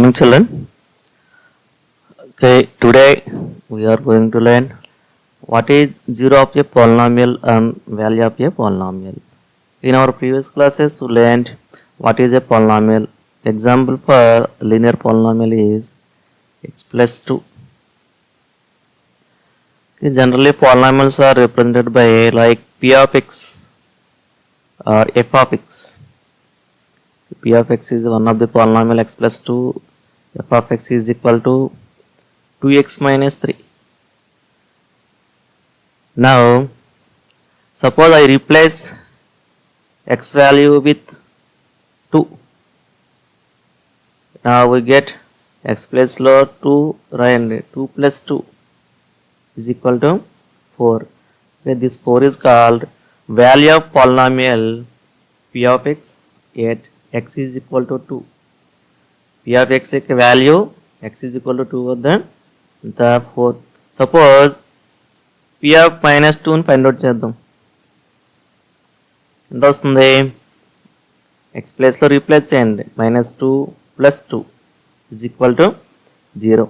morning, children. Okay, today we are going to learn what is zero of a polynomial and value of a polynomial. In our previous classes, we learned what is a polynomial. Example for linear polynomial is x plus 2. Okay, generally, polynomials are represented by like p of x or f of x. P of x is one of the polynomial x plus 2. F of x is equal to 2x minus 3. Now, suppose I replace x value with 2. Now we get x plus 2 and 2 plus 2 is equal to 4. Okay, this 4 is called value of polynomial p of x at x is equal to 2. P of x value x is equal to 2 వద్ద therefore suppose p of minus 2 ని find out చేద్దాం. ఎంత వస్తుంది? x ప్లేస్లో replace చేయండి. Minus 2 plus 2 is equal to 0.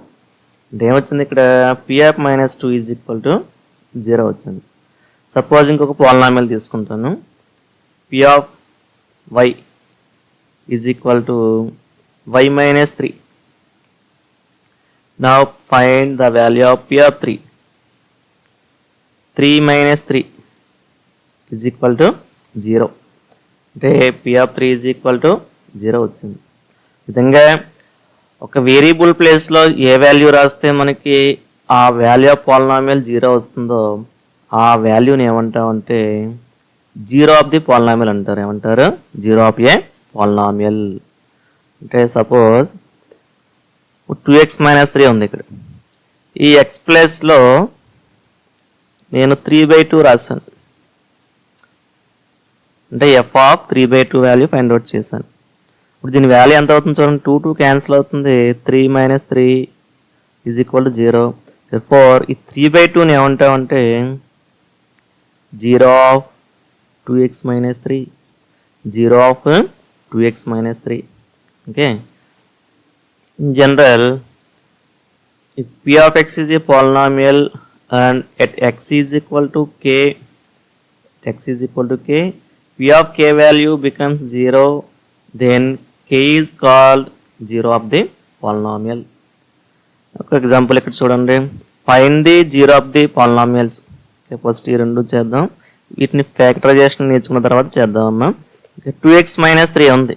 అంటే ఏమొచ్చింది ఇక్కడ? p of minus 2 is equal to 0 వచ్చింది. సపోజ్ ఇంకొక పాలినామియల్ తీసుకుంటాను. p of y is equal to y minus 3. Now find the value of p of 3. 3 minus 3 is equal to 0. అంటే p of 3 is equal to 0 వచ్చింది. విధంగా ఒక variable ప్లేస్లో ఏ value రాస్తే మనకి ఆ వాల్యూ ఆఫ్ పాలినామియల్ 0 వస్తుందో ఆ వాల్యూని ఏమంటామంటే జీరో ఆఫ్ ది పాలినామియల్ అంటారు. ఏమంటారు? Zero of A polynomial. అంటే సపోజ్ 2x మైనస్ 3 ఉంది ఇక్కడ. ఈ ఎక్స్ ప్లస్లో నేను 3/2 రాశాను. అంటే F of 3/2 value find out చేశాను. ఇప్పుడు దీని వాల్యూ ఎంత అవుతుంది చూడండి. 2 క్యాన్సిల్ అవుతుంది. 3 minus 3 is equal to 0. Four ఈ 3/2ని ఏమంటామంటే zero of 2x minus 3. Zero of 2x minus 3. Okay. In general, if p of x is a polynomial and at x is equal to k, p of k value becomes 0, then k is called 0 of the polynomial. ఒక example ఇక్కడ చూడండి. Find the zero of the polynomials. First ఈ రెండు చేద్దాం. వీటిని factorisation నేర్చుకున్న తర్వాత చేద్దాం అమ్మా. 2x minus 3 ఉంది.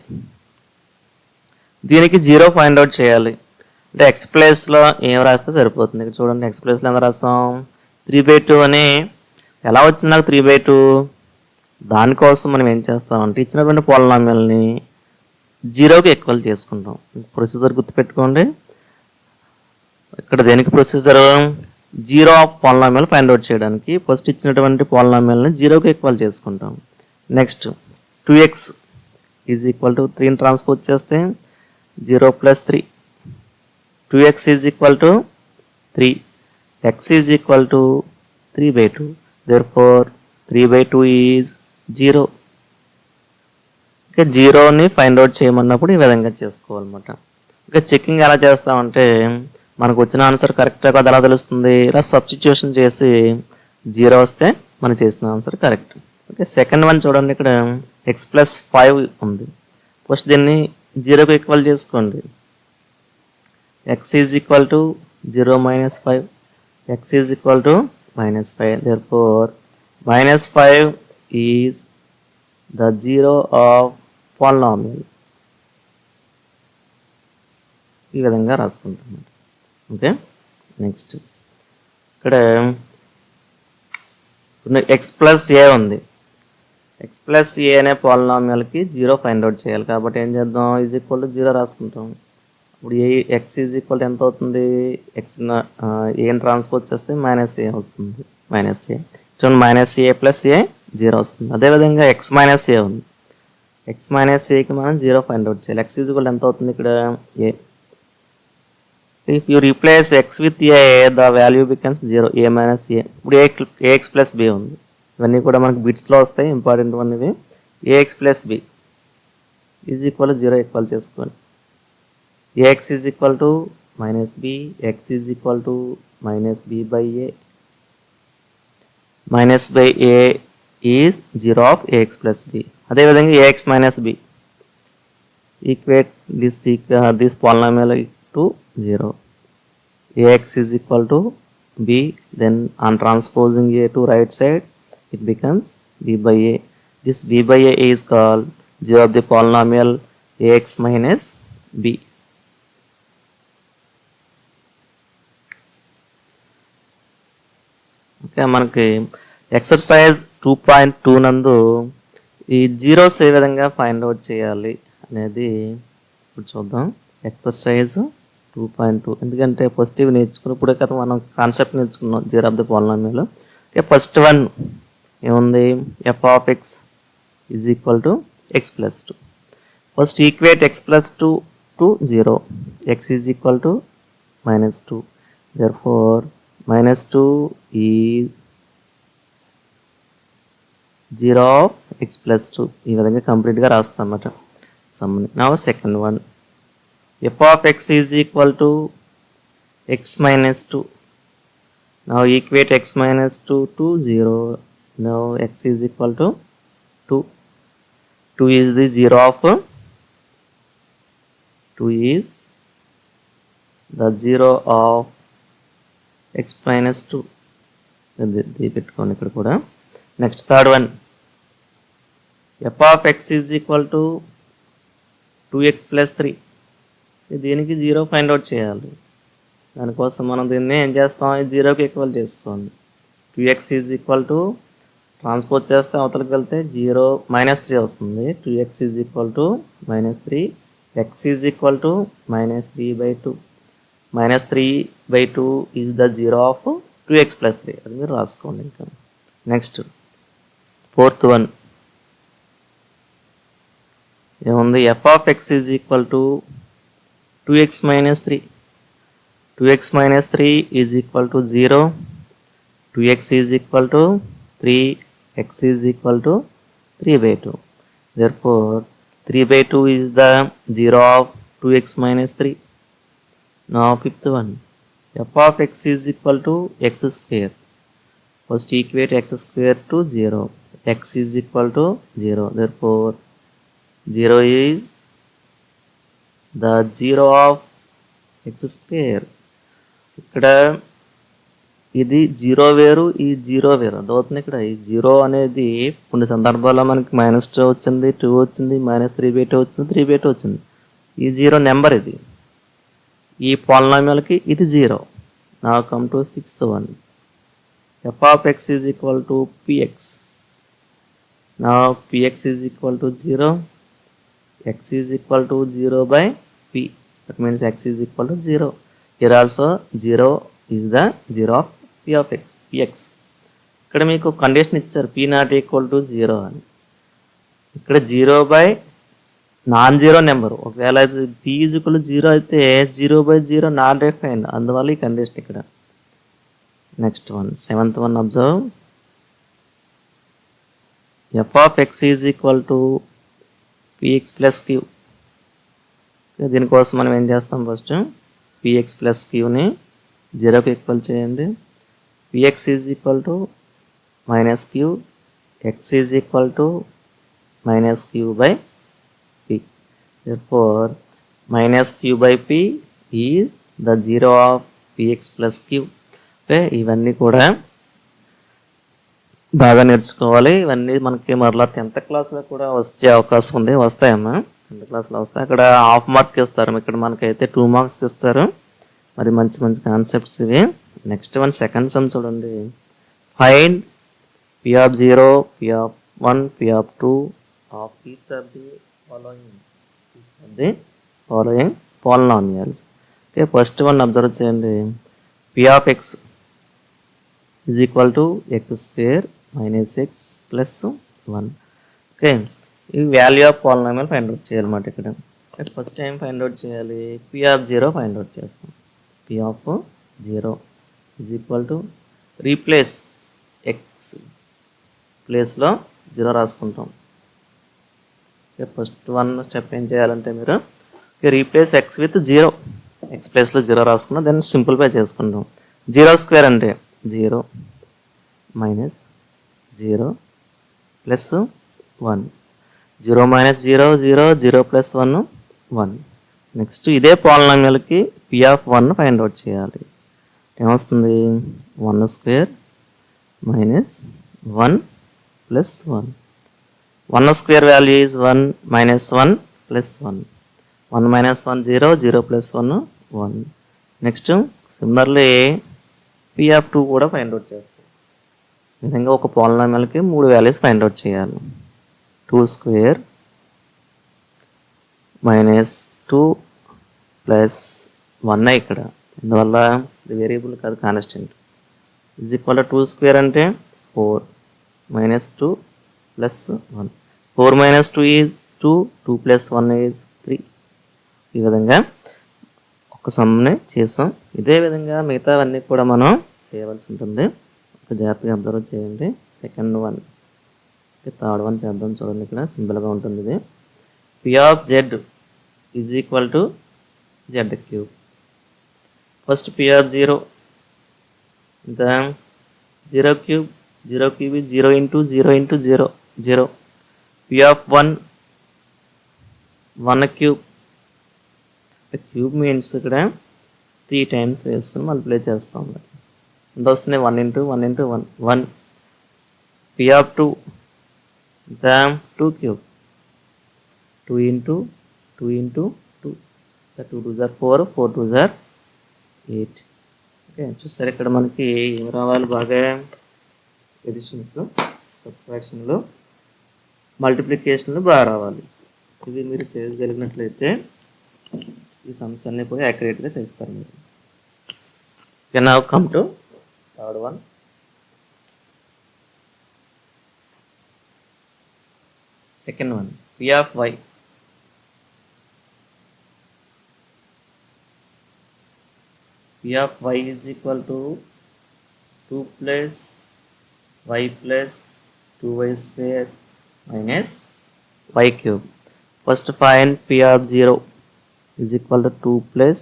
దీనికి 0 ఫైండ్ అవుట్ చేయాలి. అంటే ఎక్స్ ప్లేస్లో ఏం రాస్తే సరిపోతుంది. ఇక్కడ చూడండి, ఎక్స్ ప్లేస్లో ఎంత రాస్తాం? 3/2 అని. ఎలా వచ్చింది నాకు 3/2? దానికోసం మనం ఏం చేస్తాం అంటే ఇచ్చినటువంటి పాలినామియల్ని 0కి ఈక్వల్ చేసుకుంటాం. ప్రొసీజర్ గుర్తుపెట్టుకోండి. ఇక్కడ దేనికి procedure? Zero of polynomial find out చేయడానికి ఫస్ట్ ఇచ్చినటువంటి పాలినామియల్ని 0కి ఈక్వల్ చేసుకుంటాం. Next 2x is equal to 3ని ట్రాన్స్పోజ్ చేస్తే 0 plus 3. 2x is equal to 3. x is equal to 3/2. Therefore, 3/2 is 0. Okay, జీరోని ఫైండ్ అవుట్ చేయమన్నప్పుడు ఈ విధంగా చేసుకోవాలన్నమాట. ఓకే, చెకింగ్ ఎలా చేస్తామంటే మనకు వచ్చిన ఆన్సర్ కరెక్ట్గా కదా ఎలా తెలుస్తుంది? ఇలా సబ్స్టిట్యూషన్ చేసి 0 వస్తే మనం చేసిన answer correct. Okay, second one చూడండి. ఇక్కడ x plus 5 ఉంది. ఫస్ట్ దీన్ని 0కి ఈక్వల్ చేసుకోండి. x is equal to 0 minus 5. x is equal to -5. therefore -5 is the zero of polynomial. ఈ విధంగా రాసుకుంటాం. ఓకే, నెక్స్ట్ ఇక్కడ x ప్లస్ ఏ ఉంది. x ప్లస్ ఏ అనే పాలినామియల్కి 0 ఫైండ్ అవుట్ చేయాలి. కాబట్టి ఏం చేద్దాం? ఈజ్ ఈక్వల్ టు 0 రాసుకుంటాం. ఇప్పుడు ఎక్స్ ఈజ్ ఈక్వల్ టు ఎంత అవుతుంది? ఎక్స్ ఏని ట్రాన్స్పోజ్ చేస్తే -a అవుతుంది. -a చూడండి, -a ప్లస్ ఏ 0 వస్తుంది. అదేవిధంగా x మైనస్ ఏ ఉంది. x మైనస్ ఏకి మనం 0 ఫైండ్ అవుట్ చేయాలి. x ఈజ్ ఈక్వల్ ఎంత అవుతుంది ఇక్కడ? a. If you replace x with a, the value becomes 0, a minus a. ఇప్పుడు ax ప్లస్ b ఉంది. ఇవన్నీ కూడా మనకు బిట్స్లో వస్తాయి. ఇంపార్టెంట్ వన్ ఇవి. ax plus b is equal 0 equal చేసుకోండి. ax is equal to minus b, x is equal to minus b by a. Minus by a is 0 of ax plus b. అదేవిధంగా ax minus b. Equate this polynomial to 0. Ax is equal to b, then on transposing a to right side, it becomes b by a. This b by a is called 0 of the polynomial ax minus b. Okay, మనకి exercise 2.2 నందు ఈ zeros ఏ విధంగా find out చేయాలి అనేది ఇప్పుడు చూద్దాం. Exercise 2.2, ఎందుకంటే positive నేర్చుకున్నప్పుడే కదా మనం కాన్సెప్ట్ నేర్చుకున్నాం zero of the polynomial. Okay, first one ఏముంది, f of x is equal to x plus 2. First equate x plus 2 to 0. X is equal to minus 2. Therefore minus 2 is 0 of x plus 2. ఈ విధంగా కంప్లీట్గా రాస్తాం అన్నమాట సమ్ని. Now second one, f of x is equal to x minus 2. Now equate x minus 2 to 0. Now x is equal to 2. 2 is the 0 of 2 is the 0 of x minus 2. ఇది పెట్టుకోండి ఇక్కడ కూడా. Next third one, f of x is equal to 2x plus 3. దీనికి 0 find out చేయాలి. దానికోసం మనం దీన్ని ఏం చేస్తాం, 0కి ఈక్వల్ చేసుకోండి. 2x is equal to transpose చేస్తే అవతలకి వెళ్తే 0 -3 వస్తుంది. 2x is equal to -3. x is equal to -3/2. -3/2 is the 0 of 2x plus 3. అది మీరు రాసుకోండి. ఇంకా నెక్స్ట్ ఫోర్త్ వన్ ఏముంది, f of x is equal to 2x minus 3. 2x minus 3 is equal to 0. 2x is equal to 3. X is equal to 3/2. Therefore 3/2 is the 0 of 2x minus 3. Now fifth one, f of x is equal to x square. First equate x square to 0. X is equal to 0. Therefore 0 is the 0 of x square. ఇక్కడ ఇది 0 వేరు, ఈ 0 వేరు అదవుతుంది. ఇక్కడ ఈ 0 అనేది కొన్ని సందర్భాల్లో మనకి -2 వచ్చింది, 2 వచ్చింది, -3/2 వచ్చింది, 3/2 వచ్చింది. ఈ 0 నెంబర్ ఇది. ఈ పాలినామియల్కి ఇది 0. Now come to sixth one, f of x is equal to px. Now px is equal to 0. X is equal to 0/p. That means x is equal to 0. Here also 0 is the 0 of p of x, px. ఇక్కడ మీకు condition ఇచ్చారు p not equal to 0 అని. ఇక్కడ 0/నాన్-జీరో number. ఒకవేళ p is equal to 0 అయితే 0/0 not defined, అందువల్ల ఈ condition ఇక్కడ. Next one, seventh one observe, f of x is equal to px plus q. దీనికోసం మనం ఏం చేస్తాం, ఫస్ట్ px plus qని 0కి ఈక్వల్ చేయండి. px is equal to -q. x is equal to -q/p. Therefore -q/p is the 0 of px plus q. Okay, ఇవన్నీ కూడా బాగా నేర్చుకోవాలి. ఇవన్నీ మనకి మరలా 10th క్లాస్లో కూడా వచ్చే అవకాశం ఉంది. వస్తాయమ్మా, 10th క్లాస్లో వస్తాయి. అక్కడ హాఫ్ మార్క్ ఇస్తారు, ఇక్కడ మనకైతే 2 మార్క్స్ ఇస్తారు. మరి మంచి మంచి కాన్సెప్ట్స్ ఇవి. నెక్స్ట్ వన్, సెకండ్ సమ్ చూడండి. Find p of 0, p of 1, p of 2 of each of the following polynomials. Okay, first one observe చేయండి. p of x is equal to x square minus x plus 1. Okay, ఈ value of polynomial find out చేయాలన్నమాట. ఇక్కడ first time find out చేయాలి, p of 0 find out చేస్తాం. p of 0 is equal to replace x ప్లేస్లో 0 రాసుకుంటాం. Okay, first one step ఏం చేయాలంటే మీరు replace x with zero, x ప్లేస్లో జీరో రాసుకున్నాం, దెన్ సింప్లిఫై చేసుకుంటాం. జీరో స్క్వేర్ అంటే zero minus zero plus one, zero minus zero zero, zero plus one one. Next ఇదే పాలినామియల్కి p of one find out చేయాలి. ఏమొస్తుంది? One square minus one plus one. One square value is one minus one plus one. One minus one zero, zero plus one one. Next similarly p of two కూడా find out చేస్తాం. ఈ విధంగా ఒక పాలినామియల్కి మూడు values find out చేయాలి. Two square minus two plus one ఇక్కడ, అందువల్ల ఇది వేరియబుల్ కాదు, constant. Is equal to two square అంటే four minus two plus one. Four minus two is two, two plus one is three. ఈ విధంగా ఒక సమ్ని చేసాం. ఇదే విధంగా మిగతావన్నీ కూడా మనం చేయవలసి ఉంటుంది. ఒక జాగ్రత్తగా అబ్జర్వ్ చేయండి. సెకండ్ వన్, థర్డ్ వన్ చేద్దాం. చూడండి, ఇక్కడ సింపుల్గా ఉంటుంది ఇది. P of z is equal to z cube. First p of zero, ఇంత zero cube, zero cube is zero into zero into zero zero. P of one, one cube, cube means ఇక్కడ three times వేసుకుని multiply చేస్తాం. ఎంత వస్తుంది? One into one into one one. P of two, the two cube, two into two into two, two two are four, four two are eight. Okay, చూసారు ఇక్కడ మనకి ఏం రావాలి? బాగా ఎడిషన్స్, సబ్ట్రాక్షన్లు, మల్టిప్లికేషన్లు బాగా రావాలి. ఇది మీరు చేయగలిగినట్లయితే ఈ సమ్స్ అన్నీ కూడా యాక్యురేట్గా చేస్తారు మీరు. Can now come to third one. Second one, P of y. P of y is equal to 2 plus y plus 2y square minus y cube. First find P of 0 is equal to 2 plus.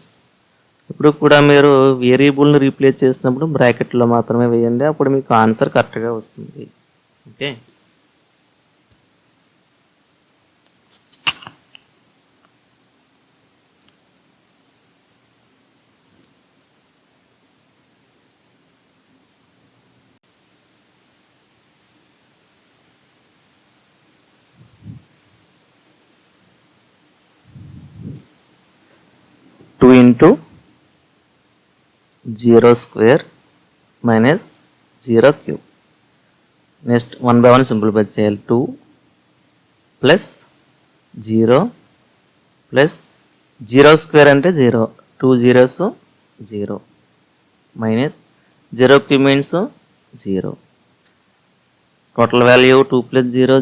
ఇప్పుడు కూడా మీరు వేరియబుల్ని replace చేసినప్పుడు బ్రాకెట్లో మాత్రమే వేయండి, అప్పుడు మీకు ఆన్సర్ కరెక్ట్గా వస్తుంది. Okay, 2 into 0 square minus 0 cube. Next 1 by 1 simplify చేయాలి. 2 plus 0 plus 0 square అంటే 0, 2 zeros 0 minus 0 cube means 0. Total value 2 plus 0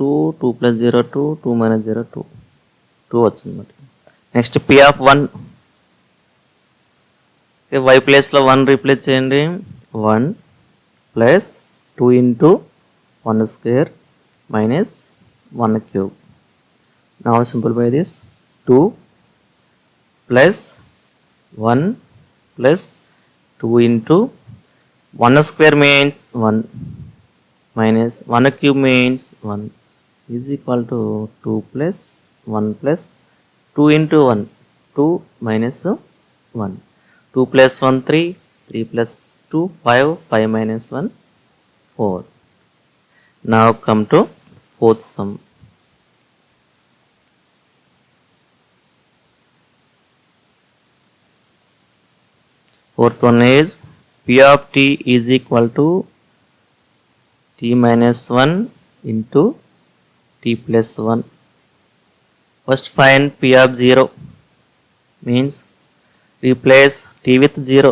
2, 2 plus 0 2, 2 minus 0 2, 2 వచ్చింది. నెక్స్ట్ P of 1, y ప్లేస్లో 1 రీప్లేస్ చేయండి. 1 plus 2 into 1 square minus 1 cube. Now simplify this. 2 plus 1 plus 2 into 1 square means 1 minus 1 cube means 1 is equal to 2 plus 1 plus 2 into 1, 2 minus 1, 2 plus 1 3, 3 plus 2 5, 5 minus 1 4. Now come to fourth sum. Fourth one is P of t is equal to t minus 1 into t plus 1. First find P of 0 means replace t with 0.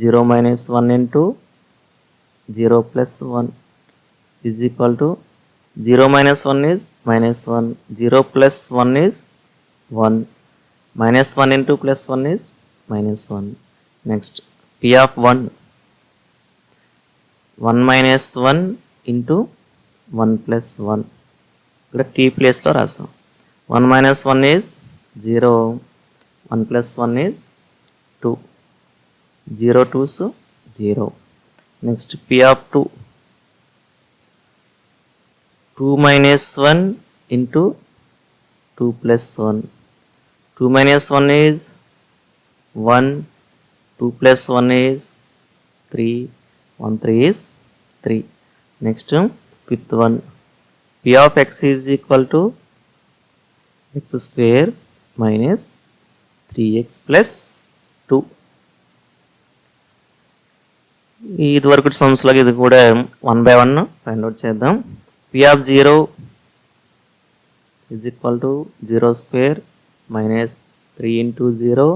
0 minus 1 into 0 plus 1 is equal to 0 minus 1 is minus 1. 0 plus 1 is 1. Minus 1 into plus 1 is minus 1. Next P of 1. 1 minus 1 into 1 plus 1. ఇక్కడ t ప్లేస్లో రాసాం. 1 minus 1 is 0. 1 plus 1 is 2. 0 2's 0. Next p of 2. 2 minus 1 into 2 plus 1. 2 minus 1 is 1. 2 plus 1 is 3. 1 3 is 3. Next fifth one. P of x is equal to x square minus 3x plus 2. ఇది వరకు sums లాగా ఇది కూడా 1 by 1 find out చేద్దాం. P of 0 is equal to 0 square minus 3 into 0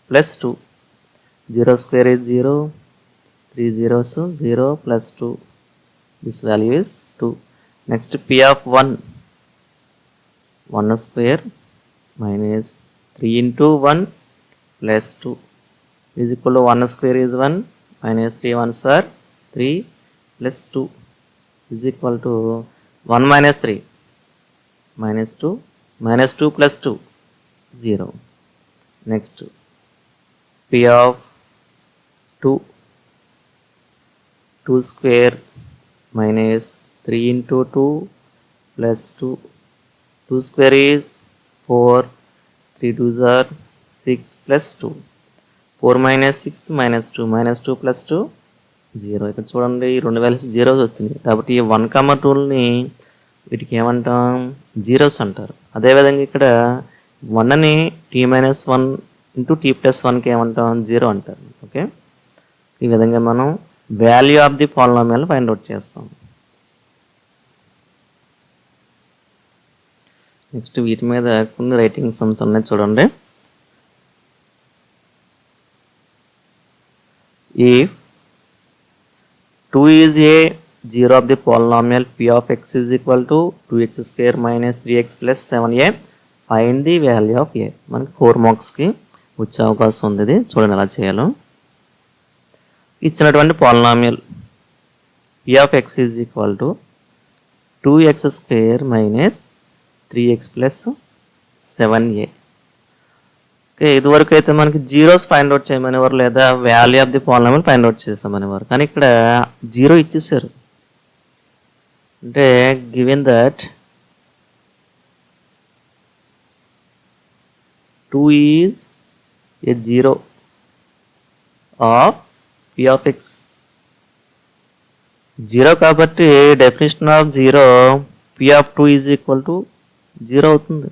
plus 2. 0 square is 0. 3 zeros 0 plus 2. This value is 2. Next P of 1. 1 square minus 3 into 1 plus 2 is equal to 1 square is 1 minus 3 ones are 3 plus 2 is equal to 1 minus 3 minus 2 minus 2 plus 2 0. Next P of 2. 2 square minus 3 into 2 plus 2. 2 square is 4. 3 2's are 6 plus 2. 4 minus 6 minus 2 minus 2 plus 2 0. ఇక్కడ చూడండి ఈ రెండు values zeros వచ్చినాయి కాబట్టి ఈ 1,2ని వీటికి ఏమంటాం zeros అంటారు. అదేవిధంగా ఇక్కడ 1ని t-1 ఇంటూ t+1కి ఏమంటాం 0 అంటారు. ఓకే, ఈ విధంగా మనం value of the polynomial find out చేస్తాం. నెక్స్ట్ వీటి మీద కొన్ని రైటింగ్ సమ్స్ ఉన్నాయి చూడండి. If 2 is a 0 of the polynomial p of x is equal to 2x square minus 3x plus 7a, find the value of a. మనకి 4 మార్క్స్కి వచ్చే అవకాశం ఉంది. ఇది చూడండి ఎలా చేయాలో. ఇచ్చినటువంటి polynomial p of x is equal to 2x square minus 3x plus 7a. Okay, ఇదివరకు అయితే మనకి జీరోస్ ఫైండ్ అవుట్ చేయమనేవారు లేదా value of the polynomial find out చేసామనేవారు. కానీ ఇక్కడ జీరో ఇచ్చేసారు. అంటే given that 2 is a zero of p of x. Zero కాబట్టి definition of zero p of 2 is equal to zero అవుతుంది.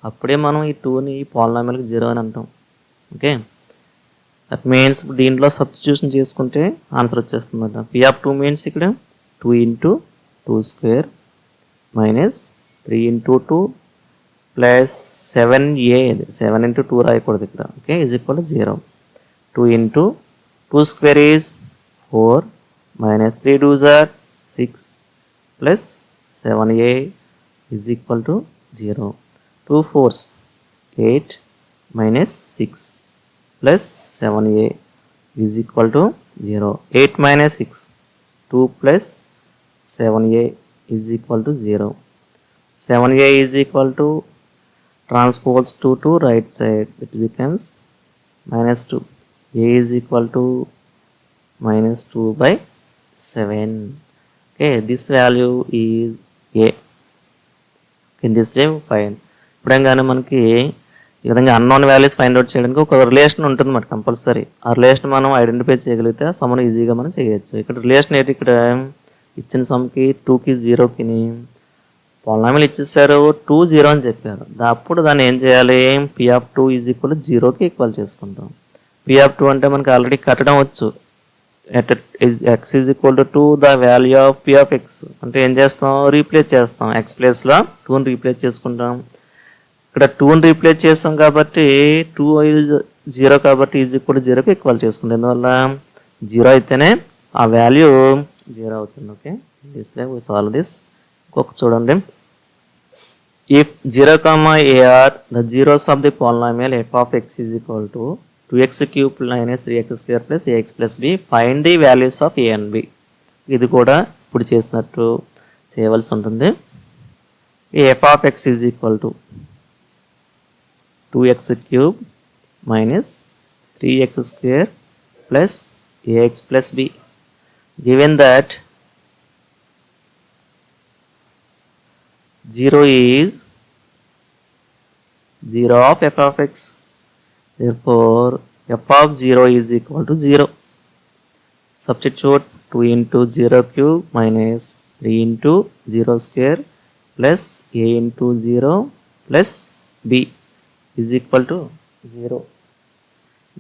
అప్పుడే మనం ఈ 2ని ఈ పాలినామియల్కి జీరో అని అంటాం. ఓకే, దట్ మీన్స్ దీంట్లో సబ్స్టిట్యూషన్ చేసుకుంటే ఆన్సర్ వచ్చేస్తుంది అంట. p of 2 మీన్స్ ఇక్కడ 2 into 2 square minus 3 into 2 plus 7a. 7 into 2 రాయకూడదు ఇక్కడ. Okay, is equal to 0. 2 into 2 square is 4 minus 3 2's are 6 plus 7a is equal to 0. 2 4's 8 minus 6 plus 7a is equal to 0. 8 minus 6 2 plus 7a is equal to 0. 7a is equal to transpose 2 to right side, it becomes minus 2. a is equal to minus 2 by 7. Okay, this value is a. In this way find. ఇప్పుడంగానే మనకి ఈ విధంగా unknown values find out చేయడానికి ఒక relation ఉంటుంది మనకి compulsory. ఆ relation మనం identify చేయగలిగితే సమ్ను ఈజీగా మనం చేయొచ్చు. ఇక్కడ రిలేషన్ ఏంటి, ఇక్కడ ఇచ్చిన సమ్కి 2కి 0కి పాలినామియల్ ఇచ్చేసారు, 2 0 అని చెప్పారు. అప్పుడు దాన్ని ఏం చేయాలి, p of 2 ఈజ్ ఈక్వల్ 0కి ఈక్వల్ చేసుకుంటాం. p of 2 అంటే మనకి ఆల్రెడీ కట్టడం వచ్చు. x is equal to 2 the value of p of x అంటే ఏం చేస్తాం, రీప్లేస్ చేస్తాం. x ప్లేస్లో 2ని రీప్లేస్ చేసుకుంటాం. ఇక్కడ 2ని రీప్లేస్ చేస్తాం కాబట్టి 2 0 కాబట్టి ఈజ్ ఈక్వల్ 0కి ఈక్వల్ చేసుకుంటాం. ఎందువల్ల 0 అయితేనే ఆ వాల్యూ 0 అవుతుంది. Okay, this way we solve this. ఇంకొక చూడండి, if 0, a are the zeros of the polynomial f of x is equal to 2x cube minus 3x square plus ax plus b, find the values of a and b. ఇది కూడా ఇప్పుడు చేసినట్టు చేయవలసి ఉంటుంది. f of x is equal to 2x cube minus 3x square plus ax plus b. Given that 0 is 0 of f of x, therefore f of 0 is equal to 0. Substitute 2 into 0 cube minus 3 into 0 square plus a into 0 plus b is equal to 0.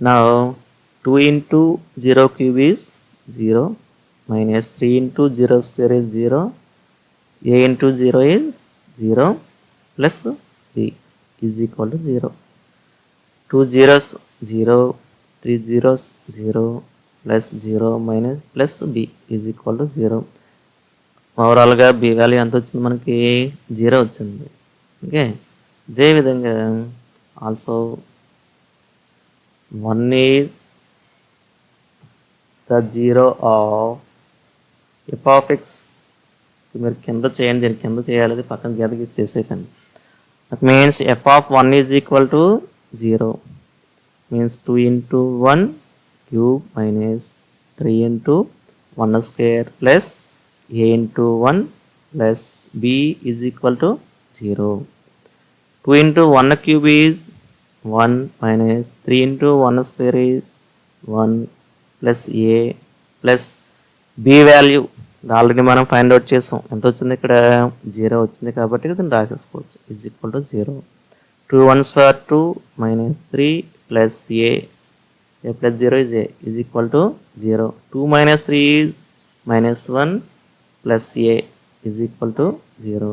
Now 2 into 0 cube is 0 minus 3 into 0 square is 0, a into 0 is 0 plus b is equal to 0. 2 zeros 0, 3 zeros 0 plus 0 minus plus b is equal to 0. ఓవరాల్గా B value ఎంత వచ్చింది మనకి 0 వచ్చింది. Okay, అదేవిధంగా also 1 is the 0 of f of x. మీరు కింద చేయండి, దీన్ని కింద చేయాలి, అది పక్కన గీతకి చేసేకండి. That means f of 1 is equal to 0 means 2 into 1 cube minus 3 into 1 square plus a into 1 plus b is equal to 0. 2 into 1 cube is 1 minus 3 into 1 square is 1 plus a plus b value already మనం find out చేసాం. ఎంత వచ్చింది ఇక్కడ 0 వచ్చింది కాబట్టి దీన్ని రాసేసుకోవచ్చు. Is equal to 0. 2 1s are 2 minus 3 plus a plus 0 is a is equal to 0. 2 minus 3 is minus 1 plus a is equal to 0.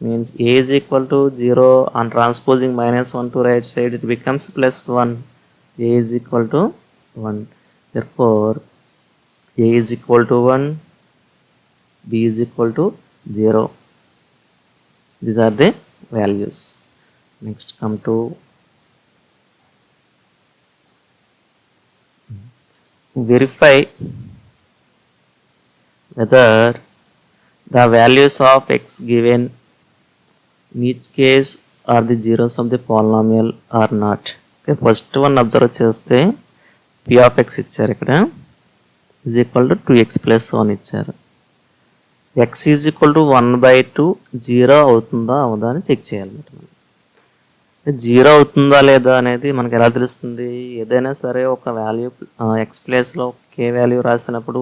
Means a is equal to 0. On transposing minus 1 to right side it becomes plus 1. A is equal to 1. Therefore a is equal to 1, b is equal to 0. These are the values. Next come to verify whether the values of x given in each case are the zeros of the polynomial or not. Okay, first one observe చేస్తే p of x ఇచ్చారు, ఇక్కడ is equal to 2x plus 1 ఇచ్చారు. x is equal to 1/2 0 అవుతుందా అవదా అని check చేయాలి. Zero అవుతుందా లేదా అనేది మనకు ఎలా తెలుస్తుంది? ఏదైనా సరే ఒక వాల్యూ ఎక్స్ ప్లేస్లో కే వాల్యూ రాసినప్పుడు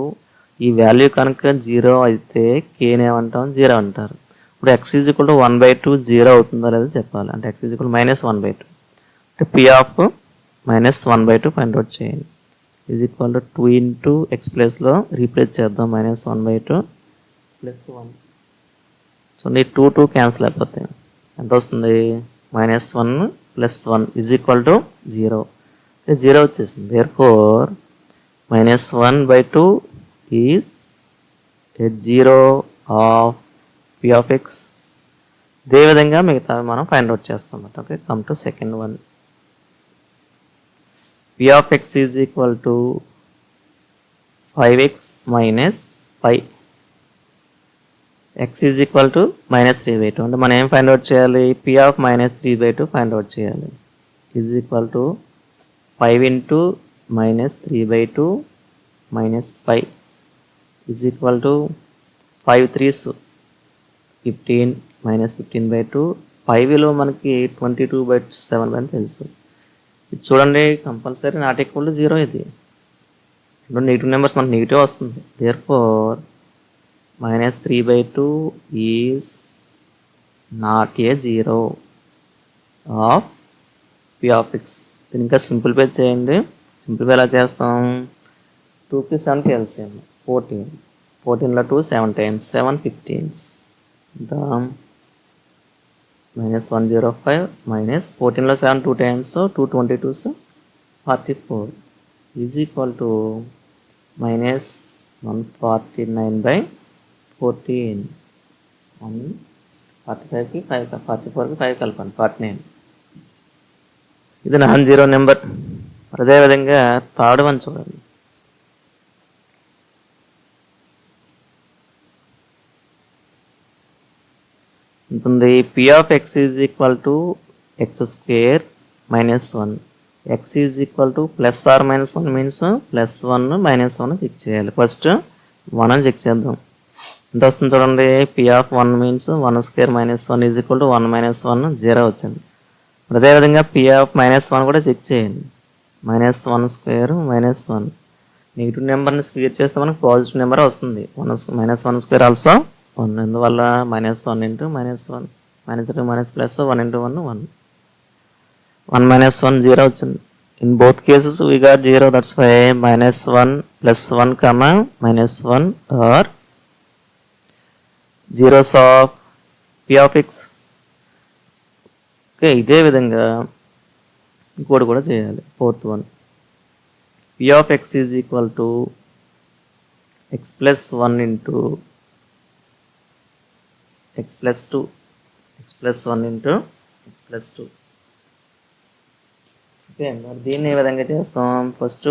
ఈ వాల్యూ కనుక 0 అయితే కేనే ఏమంటాం 0 అంటారు. ఇప్పుడు ఎక్స్ ఈజ్ ఈక్వల్ టు 1/2 0 అవుతుందా లేదా చెప్పాలి. అంటే ఎక్స్ ఈజ్ ఈక్వల్ -1/2 అంటే పి ఆఫ్ -1/2 ఫైండ్ అవుట్ చేయండి. Is equal to 2 into X ప్లేస్లో రీప్లేస్ చేద్దాం -1/2 ప్లస్ 1. సో ఈ 2 క్యాన్సిల్ అయిపోతాయి. ఎంత వస్తుంది? -1 plus 1 is equal to 0. 0 వచ్చేసింది. Therefore -1/2 is a 0 of p of x. ఇదే విధంగా మిగతా మనం ఫైండ్ అవుట్ చేస్తాం. Okay, come to second one. p of x is equal to 5x minus 5. x is equal to -3/2 అంటే మనం ఏం ఫైండ్ అవుట్ చేయాలి? p of -3/2 ఫైండ్ అవుట్ చేయాలి. is equal to 5 into -3/2 minus 5 is equal to 5 3s 15 -15/2. 5 విలువ మనకి 22/7 అని తెలుసు. ఇది చూడండి, కంపల్సరీ నాట్ ఈక్వల్ టు 0. ఇది నెగిటివ్ నెంబర్స్ మనకు నెగిటివ్ వస్తుంది. Therefore -3/2 is not a 0 of p of x. దీన్ని ఇంకా సింప్లిఫై చేయండి. సింప్లిఫై ఎలా చేస్తాం? 2కి 7కి LCM 14. 14లో 2 7 times 7 15s. The -105 minus 14లో 7 2 times, so 2 22s 44 is equal to -149/14. 45కి 5 44కి 5 కలపండి 49. ఇది నాన్ జీరో నెంబర్. అదేవిధంగా థర్డ్ వన్ చూడండి. ఉంటుంది p of x is equal to x square minus 1. X is equal to plus or minus one means plus one minus one check చేయాలి. First 1 అని check చేద్దాం. ఎంత వస్తుంది చూడండి, పి ఆఫ్ 1 మీన్స్ 1 square minus 1 is equal to 1 మైనస్ 1 0 వచ్చింది. అదేవిధంగా పి ఆఫ్ మైనస్ 1 కూడా చెక్ చేయండి. మైనస్ 1 స్క్వేర్ మైనస్ 1, నెగిటివ్ నెంబర్ని స్క్వేర్ చేస్తే మనకు పాజిటివ్ నెంబర్ వస్తుంది. మైనస్ 1 స్క్వేర్ ఆల్సో 1, అందువల్ల minus 1 into minus 1 minus 2 minus plus 1 into 1 1, 1 minus 1 0 వచ్చింది. In both cases we got 0, that's why minus 1 plus 1 comma minus 1 are zeros of p of x. Okay, ఇదే విధంగా ఇంకోటి కూడా చేయాలి. Fourth one, p of x is equal to x plus 1 into x plus 2, x plus 1 into x plus 2. Okay, మరి దీన్ని ఏ విధంగా చేస్తాం, first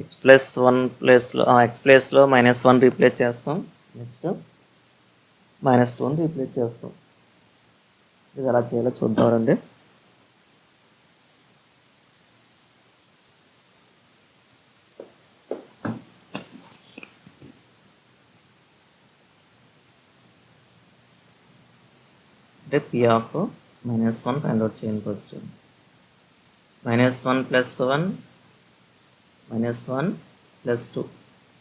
X plus 1 ప్లేస్లో ఎక్స్ ప్లేస్లో మైనస్ 1 రీప్లేస్ చేస్తాం, నెక్స్ట్ మైనస్ 2 రీప్లేస్ చేస్తాం. ఇది ఎలా చేయాలో చూద్దామండి. అంటే p of minus 1 find out చేయండి. First minus 1 plus 1 minus 1 plus 2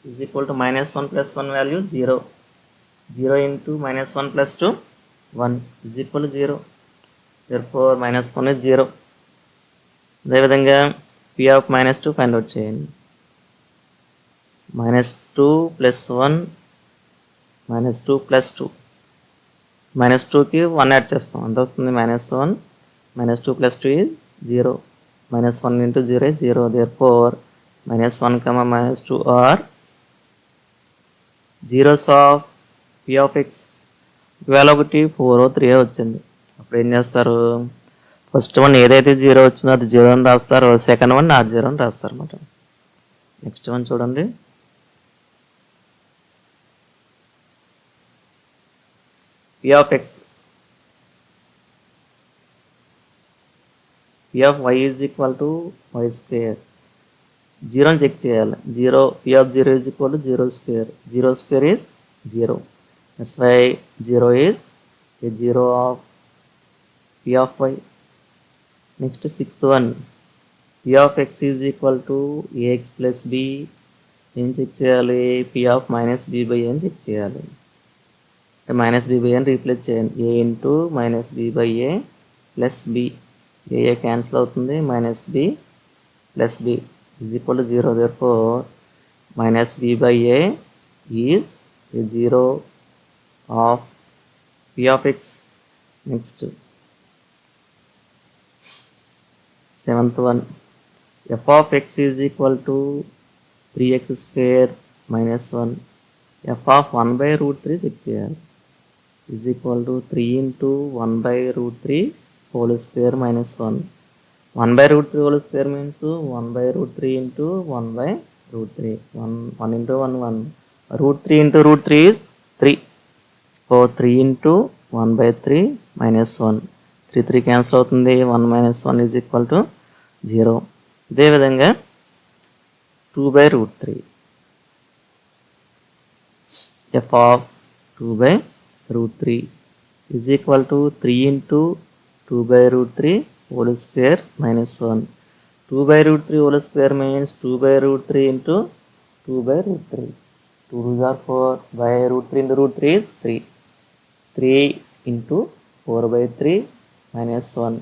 is equal to minus 1 plus 1 value 0. 0 into minus 1 plus 2 1 is equal to 0. Therefore minus 1 is 0. అదేవిధంగా p of minus 2 find out చేయండి. minus 2 plus 1 minus 2 plus 2, minus 2కి 1 add చేస్తాం, అంత వస్తుంది minus 1 minus 2 plus 2 is 0. minus 1 into 0 is 0. Therefore minus 1 comma minus 2 are zeros of p of x. ఇవాళ ఒకటి 4 3 వచ్చింది. అప్పుడు ఏం చేస్తారు, ఫస్ట్ వన్ ఏదైతే 0 వచ్చిందో అది 0 అని రాస్తారు, సెకండ్ వన్ నాట్ 0 అని రాస్తారు అన్నమాట. నెక్స్ట్ వన్ చూడండి, p of x, p of y is equal to y square. 0 అని చెక్ చేయాలి. 0, p of 0 is equal to 0 square. 0 square is 0. That's why 0 is a 0 of p of y. Next sixth one, p of x is equal to ax plus b. ఏం check చేయాలి, p of minus b by a అని check చేయాలి. Minus b by a అని replace చేయండి. a into minus b by a plus b, a cancel అవుతుంది, minus b plus b is equal to 0. Therefore minus b by a is a 0 of p of x. Next seventh one, f of x is equal to 3x square minus 1. f of 1 by root 3 check చేయాలి, is equal to 3 into 1 by root 3 whole square minus 1. 1 by root 3 whole square means 1 by root 3 into 1 by root 3. 1 into 1 1. Root 3 into root 3 is 3. So 3 into 1 by 3 minus 1. 3 3 cancel అవుతుంది, 1 minus 1 is equal to 0. ఇదే విధంగా 2 by root 3. f of 2 by root 3 is equal to 3 into 2 by root 3 whole square minus 1. 2 by root 3 whole square means 2 by root 3 into 2 by root 3. 2 2s are 4, by root 3 into root 3 is 3. 3 into 4 by 3 minus 1.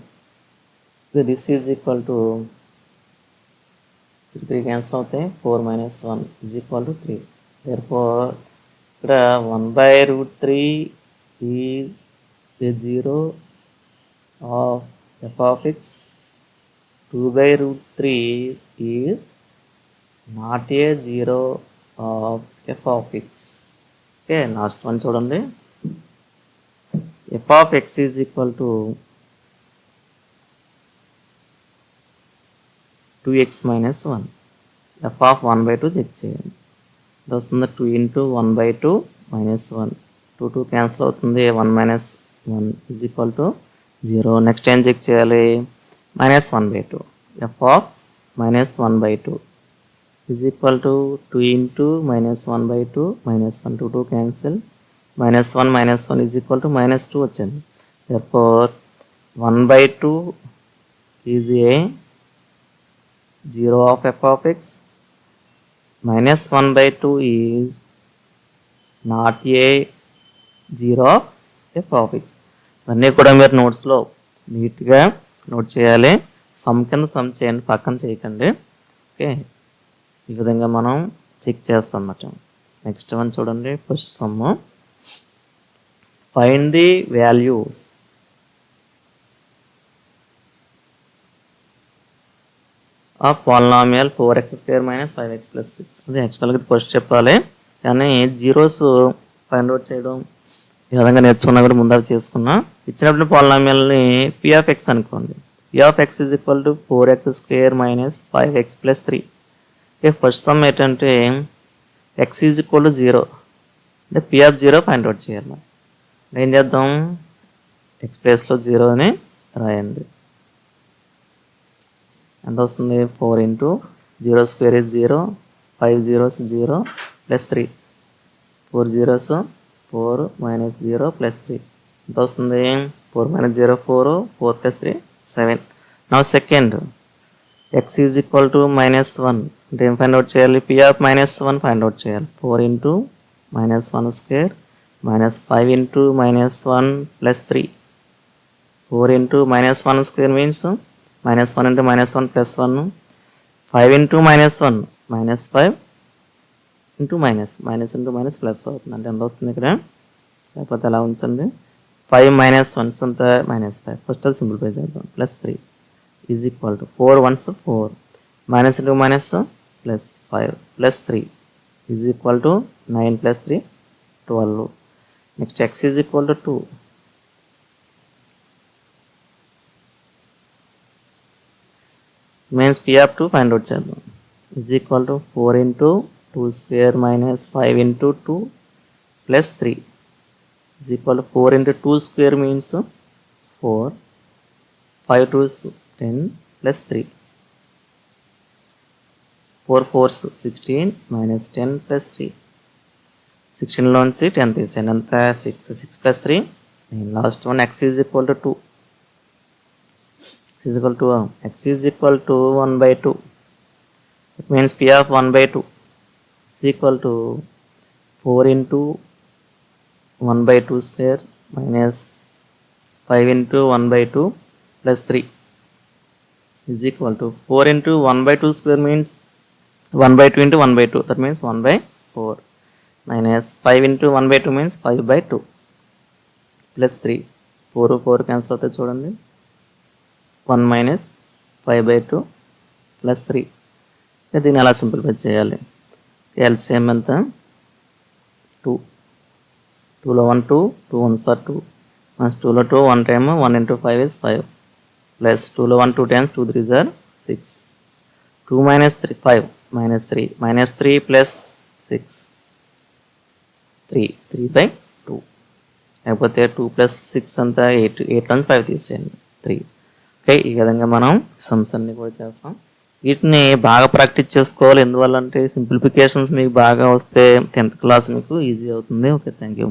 So this is equal to 3 cancel అవుతాయి, 4 minus 1 is equal to 3. Therefore ఇక్కడ 1 by root 3 is a 0 of f of x. 2 by root 3 is not a 0 of f of x. Okay, last one చూడండి, f of x is equal to 2x minus 1. f of 1 by 2 check చేయండి, వస్తుంది 2 into 1 by 2 minus 1. 2 2 cancel అవుతుంది, 1 minus 1 is equal to 0. Next ఏం check చేయాలి, minus 1 by 2. f of minus 1 by 2 is equal to 2 into minus 1 by 2 minus 1 to 2 cancel minus 1 is equal to minus 2 వచ్చింది. Therefore 1 by 2 is a 0 of f of x minus 1 by 2 is not a 0 of f of x. అన్నీ కూడా మీరు నోట్స్లో నీట్గా note చేయాలి. Some కింద some చేయండి, పక్కన చేయకండి. ఓకే, ఈ విధంగా మనం చెక్ చేస్తాం అన్నమాట. నెక్స్ట్ వన్ చూడండి, first some. Find the values of polynomial 4x square minus 5x plus 6. అది యాక్చువల్గా ఫస్ట్ చెప్పాలి, కానీ జీరోస్ ఫైండ్ అవుట్ చేయడం ఈ విధంగా నేర్చుకున్నా కూడా ముందు చేసుకున్నా. ఇచ్చినప్పుడు పాలినామియల్ని p ఆఫ్ x అనుకోండి. p of x is equal to 4x square minus 5x plus 3. First some ఏంటంటే x ఈజ్ ఈక్వల్ టు 0 అంటే p ఆఫ్ 0 ఫైండ్ అవుట్ చేయాలి. ఏం చేద్దాం, x ప్లేస్లో 0 అని రాయండి. ఎంత వస్తుంది, 4 into 0 square is 0, 5 zeros 0 plus 3, 4 zeros 4 minus 0 plus 3 ఎంత వస్తుంది, 4 మైనస్ 0 4, 4 ప్లస్ 3 7. నా second x is equal to minus 1 అంటే ఏం ఫైండ్ అవుట్ చేయాలి, p of minus 1 find out చేయాలి. 4 into minus 1 square minus 5 into minus 1 plus 3. 4 into minus 1 square means minus 1 into minus 1 plus 1. 5 into minus 1 minus 5 into minus into minus plus అవుతుంది. అంటే ఎంత వస్తుంది ఇక్కడ, లేకపోతే ఎలా ఉంచండి, 5 మైనస్ 1 అంత మైనస్ 5. ఫస్ట్ అది సింప్లిఫై చేద్దాం. Plus 3 is equal to 4 1s 4 minus into minus plus 5 plus 3 is equal to 9 plus 3 12. Next x is equal to 2. Means p of 2 find out చేద్దాం. Is equal to 4 into 2 square minus 5 into 2 plus 3 is equal to 4 into 2 square means 4, 5 2s 10 plus 3, 4 4s 16 minus 10 plus 3. 16లోంచి 10 తీసేయండి, అంతా 6 plus 3 9. Last one x is equal to 2. x is equal to 1 by 2. It means p of 1 by 2 is equal to 4 into 1 by 2 square minus 5 into 1 by 2 plus 3 is equal to 4 into 1 by 2 square means 1 by 2 into 1 by 2. That means 1 by 4 minus 5 into 1 by 2 means 5 by 2 plus 3. 4 4 cancel అవుతాయి చూడండి. 1 minus 5 by 2 plus 3. దీన్ని ఎలా simplify చేయాలి, LCM ఎంత, 2. 2లో 1 2, 2 1s are 2, 2లో 2 1 time 1 into 5 is 5 plus 2లో 1 2 times 2 3s are 6. 2 minus 3 5 minus 3 plus 6 3 by 2. లేకపోతే 2 plus 6 అంతా 8 నుంచి 5 తీసేయండి 3. ఓకే, ఈ విధంగా మనం సమ్స్ అన్ని కూడా చేస్తాం. వీటిని బాగా ప్రాక్టీస్ చేసుకోవాలి. ఎందువల్ల అంటే సింప్లిఫికేషన్స్ మీకు బాగా వస్తే 10th క్లాస్ మీకు ఈజీ అవుతుంది. Okay, thank you.